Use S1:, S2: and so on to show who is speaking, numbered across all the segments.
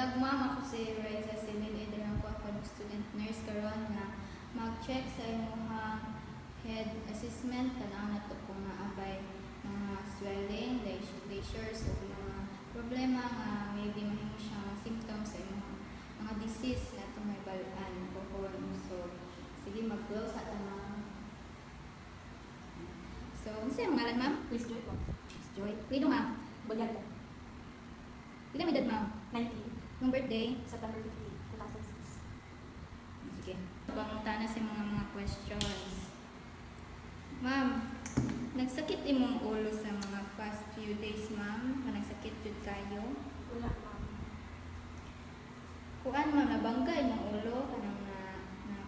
S1: Buntag ma'am, ako si Reza Celine Edan ako student nurse karon nga mag-check sa imong head assessment tanaw na to kung naabay mga swelling, leisures o mga problema nga maybe mahimo siya symptoms sa imong mga disease na itong may balaan bukon. So sige mag-close at ma'am. So unsa ang ngalan ma'am?
S2: Miss Joy po.
S1: Miss Joy. Lino ma'am?
S2: Bulyag po.
S1: Ilan may edad ma'am?
S2: 19.
S1: Yung birthday?
S2: September 15, 2006.
S1: Sige. Pangutana sa mga questions. Ma'am, nagsakit imong ulo sa mga past few days, ma'am? Nagsakit jud kayo?
S2: Wala, ma'am.
S1: Kuan ma'am, nabangga imong ulo kanang na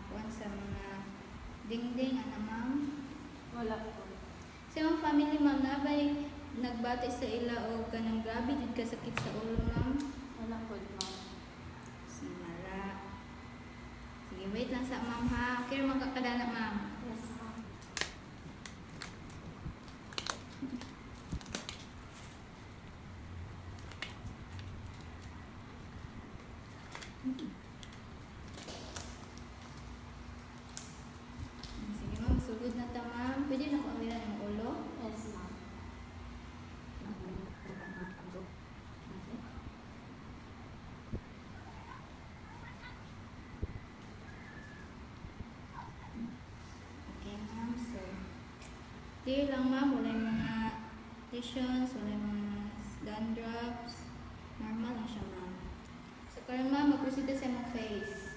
S1: kuan sa mga dingding ana ma'am?
S2: Wala po.
S1: Sa imong family ma'am, nabay nagbati sa ila o kanang grabe jud ka sakit sa ulo ma'am?
S2: Wala po, ma'am.
S1: Simala. Sige, wait lang sa ma'am ha. Okay, magkakadana ma'am.
S2: Yes, ma'am.
S1: Sige ma'am, sugod na ta ma'am. Pwede na ko amira ng ulo?
S2: Yes, ma'am.
S1: Okay ma'am, so clear lang ma'am, wala yung mga lesions, wala yung mga dandruffs. Normal lang siya ma'am. So karon ma'am, mag-proceed na sa imong face.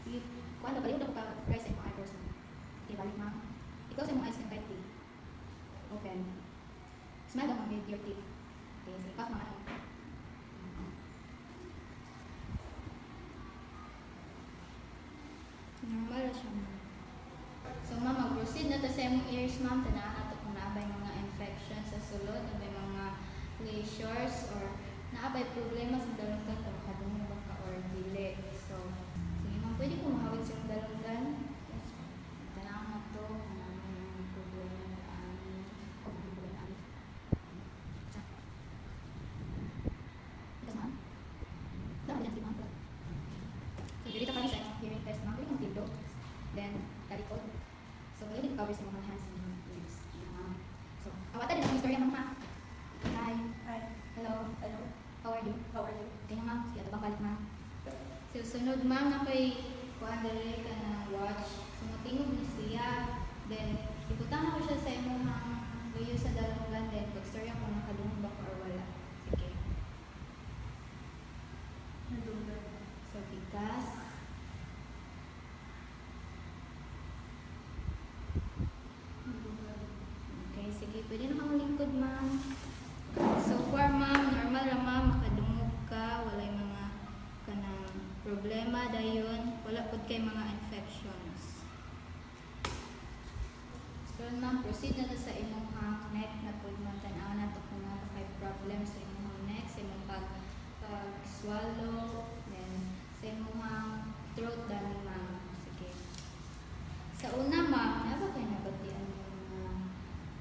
S1: Sige, kung ano, balik na ko ka-try sa imong eyebrows ma'am. Okay, balik ma'am. Ikaw sa imong eyes ng tightly. Open. Smile lang ma'am with your teeth. Okay, sige, cough ma'am. Normal na siya ma'am. So ma'am, mag-proceed na to sa imong ears ma'am. Tanahan nato kung naabay mga infection sa sulod, naabay mga leisures, or naabay problema sa dalunggan o makadungog ba ka or dili. So, sige ma'am, pwede po mahawid sa imong dalunggan? Yes ma'am. Tanahan na to kung naabay mga problema sa amin. Ito ma'am? Dapat yan si ma'am. So, dito kami sa imong hearing test ma'am. Pwede mong tilo. Then, talikod. So, pwede cover sa mga hands and mga ears. So, awatan din ang istorya ma'am ha. Hi.
S2: Hi.
S1: Hello.
S2: Hello.
S1: How are you?
S2: How are you?
S1: Okay na ma'am. Sige, ato bang balik ma'am. So, sunod ma'am na kay kuhaan dali ka na watch. So, matingog na siya. Then, iputang ko siya sa imong luyo sa dalungan. Then, pag-story ako nakadungog ba ko or wala. Sige.
S2: Nadunggan.
S1: So, bigas.
S2: Nadunggan.
S1: Okay, sige. Pwede na kang lingkod, ma'am. So far, ma'am, normal lang, ma'am. Makadungog ka. Wala yung mga kanang problema dayon. Wala po kay mga infections. So, ma'am, proceed na to sa imong neck na po, ma'am. Tanaw na to kung ano kay problem sa imong neck, sa imong pag-swallow, then sa imong throat dali, ma'am. Sige. Sa una, ma'am, ano kayo nabatian yung mga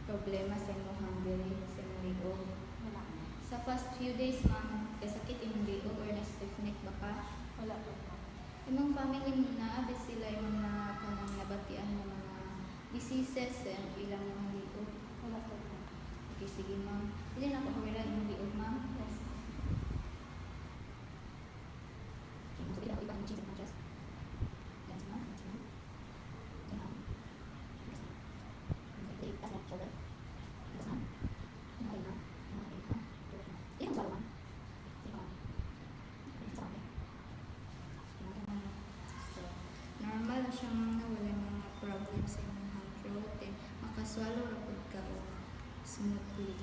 S1: problema sa imong diri, sa imong liog?
S2: Wala, ma'am.
S1: Sa past few days, ma'am, kasakit imong liog or na-stiff neck ba ka?
S2: Wala po, ma'am.
S1: Imong family mo na, abis sila yung mga kanang nabatian ng mga diseases sa ilang mga liog.
S2: Wala po, ma'am.
S1: Okay, sige ma'am. Hindi na ako kawilan imong liog, ma'am.
S2: Yes, ma'am.
S1: Okay, so ilang ibang cheese and just. Yes, ma'am. Yes, ma'am. Okay, ma'am. Yes, ma'am. Okay, that's my shoulder. Yes, ma'am. Okay, ma'am. Okay, ma'am. Ilang swallow, ma'am? Okay, ma'am. Okay, so okay. Okay, ma'am. So, normal na siya ma'am na wala mga problems sa imong throat and makaswallow ra pud ka o smoothly.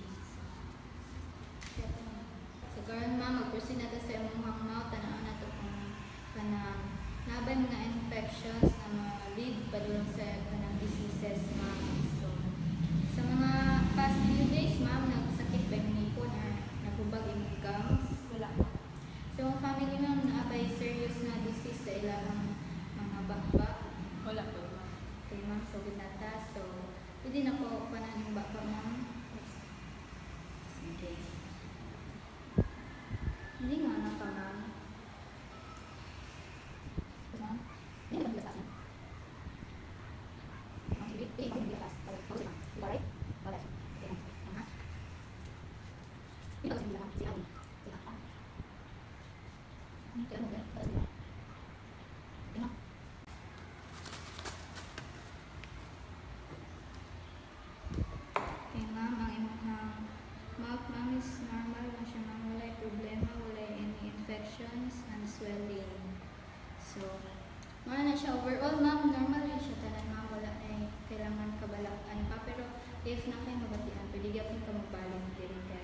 S2: Yes, ma'am.
S1: So karon ma'am, mag-proceed na ta sa imong mouth. Tanaw na to kung kanang nabay mga infections na mga lead padulong sa kanang diseases ma'am. So sa mga past few days ma'am, nagsakit ba yung ngipon or nagubag imong gums?
S2: Wala, ma'am.
S1: Sa mga family ma'am, naabay serious na disease sa ilang mga bakbak.
S2: Wala po, ma'am.
S1: Okay ma'am, so good na ta. So pwede na po panan yung bakbak ma'am.
S2: Yes.
S1: Sige. Ito kasi bilang si Ali. Kaya pa. Kaya mo ba? Kaya sila. Kaya.
S3: Kaya ma'am, ang imong ma'am is normal na siya ma'am, walay problema, walay any infections and swelling. So, wala na siya overall ma'am, normal rin siya tanan ma'am, wala na kailangan kabalaan pa. Pero if na kayo mabatian, pwede gyapon ka magbalik diri kay